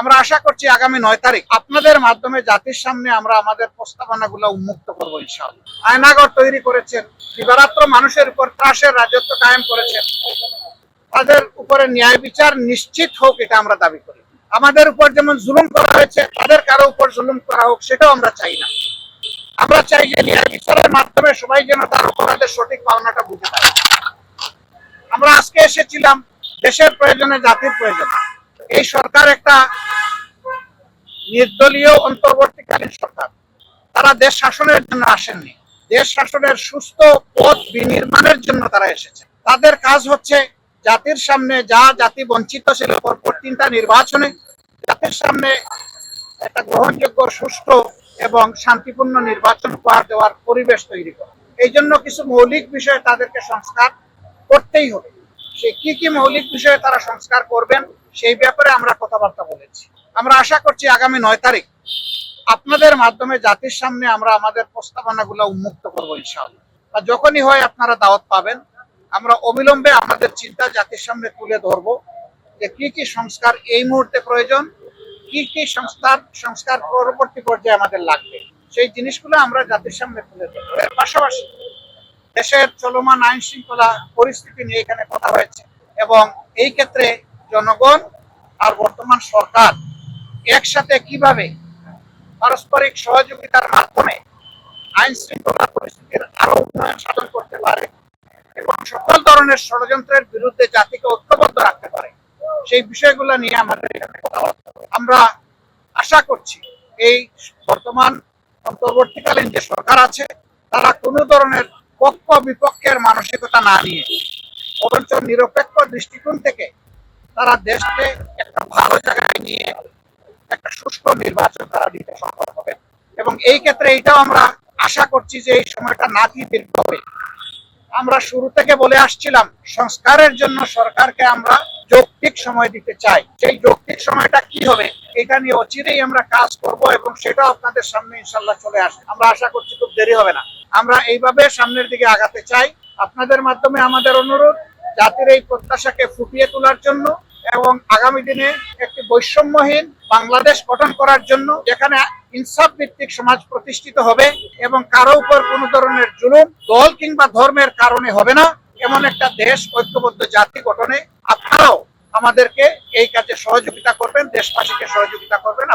আমরা আশা করছি আগামী 9 তারিখ আপনাদের মাধ্যমে জাতির সামনে আমরা আমাদের প্রস্তাবনাগুলো উন্মুক্ত করবো ইনশাআল্লাহ। আয়নাগর তৈরি করেছেন, দিবারাত্র মানুষের উপর ত্রাসের রাজত্ব কায়েম করেছেন, তাদের উপরে ন্যায় বিচার নিশ্চিত হোক, এটা আমরা দাবি করি। আমাদের উপর যেমন জুলুম করা হয়েছে, তাদের কারো উপর জুলুম করা হোক, সেটাও আমরা চাই না। আমরা চাই যে ন্যায় বিচারের মাধ্যমে সবাই যেন তার অপরাধের সঠিক পাওনাটা বুঝে পায়। আমরা আজকে এসেছিলাম দেশের প্রয়োজনে, জাতির প্রয়োজনে। এই সরকার একটা নির্দলীয় অন্তর্বর্তীকালীন সরকার, তারা দেশ শাসনের জন্য আসেননি, দেশ শাসনের সুস্থ পথ বিনির্মাণের জন্য তারা এসেছে। তাদের কাজ হচ্ছে জাতির সামনে, যা জাতি বঞ্চিত ছিল পরপর 3টা নির্বাচনে, জাতির সামনে একটা গ্রহণযোগ্য, সুষ্ঠু এবং শান্তিপূর্ণ নির্বাচন উপহার দেওয়ার পরিবেশ তৈরি করা। এই জন্য কিছু মৌলিক বিষয়ে তাদেরকে সংস্কার করতেই হবে। সে কি মৌলিক বিষয়ে তারা সংস্কার করবেন সেই ব্যাপারে আমরা কথাবার্তা বলেছি। আমরা আশা করছি আগামী 9 তারিখ আপনাদের মাধ্যমে জাতির সামনে আমরা আমাদের প্রস্তাবনাগুলো উন্মুক্ত করবো ইনশাআল্লাহ। আর যখনই হয় আপনারা দাওয়াত পাবেন, আমরা অবিলম্বে আমাদের চিন্তা জাতির সামনে তুলে ধরবো যে কি সংস্কার এই মুহূর্তে প্রয়োজন, কি সংস্কার পরবর্তী পর্যায়ে আমাদের লাগবে, সেই জিনিসগুলো আমরা জাতির সামনে তুলে ধরবো। এর পাশাপাশি দেশের চলমান আইন শৃঙ্খলা পরিস্থিতি নিয়ে এখানে কথা হয়েছে, এবং এই ক্ষেত্রে জনগণ আর বর্তমান সরকার একসাথে কিভাবে পারস্পরিক সহযোগিতার মাধ্যমে আইন শৃঙ্খলা পরিস্থিতির আরো উন্নয়ন সাধন করতে পারে এবং সকল ধরনের ষড়যন্ত্রের বিরুদ্ধে জাতিকে ঐক্যবদ্ধ রাখতে পারে, সেই বিষয়গুলো নিয়ে আমাদের এখানে কথা বলতে হবে। আমরা আশা করছি এই বর্তমান অন্তর্বর্তীকালীন যে সরকার আছে, তারা কোনো ধরনের পক্ষ বিপক্ষের মানসিকতা না নিয়ে বরঞ্চ নিরপেক্ষ দৃষ্টিকোণ থেকে তারা দেশকে একটা ভালো জায়গায় নিয়ে একটা সুষ্ঠু নির্বাচন তারা দিতে সক্ষম হবে। এবং এই ক্ষেত্রে এইটাও আমরা আশা করছি যে এই সময়টা নাতি দীর্ঘ হবে। আমরা শুরু থেকে বলে আসছিলাম সংস্কারের জন্য সরকারকে আমরা যৌক্তিক সময় দিতে চাই। সেই যৌক্তিক সময়টা কি হবে এটা নিয়ে অচিরেই আমরা কাজ করব এবং সেটা আপনাদের সামনে ইনশাল্লাহ চলে আসবে। আমরা আশা করছি খুব দেরি হবে না। আমরা এইভাবে সামনের দিকে আগাতে চাই। আপনাদের মাধ্যমে আমাদের অনুরোধ জাতির এই প্রত্যাশাকে ফুটিয়ে তোলার জন্য এবং আগামী দিনে একটি বৈষম্যহীন বাংলাদেশ গঠন করার জন্য, যেখানে ইনসাফ ভিত্তিক সমাজ প্রতিষ্ঠিত হবে এবং কারো উপর কোনো ধরনের জুলুম দল কিংবা ধর্মের কারণে হবে না, এমন একটা দেশ, ঐক্যবদ্ধ জাতি গঠনে আপনারাও আমাদেরকে এই কাজে সহযোগিতা করবেন, দেশবাসীকে সহযোগিতা করবেন।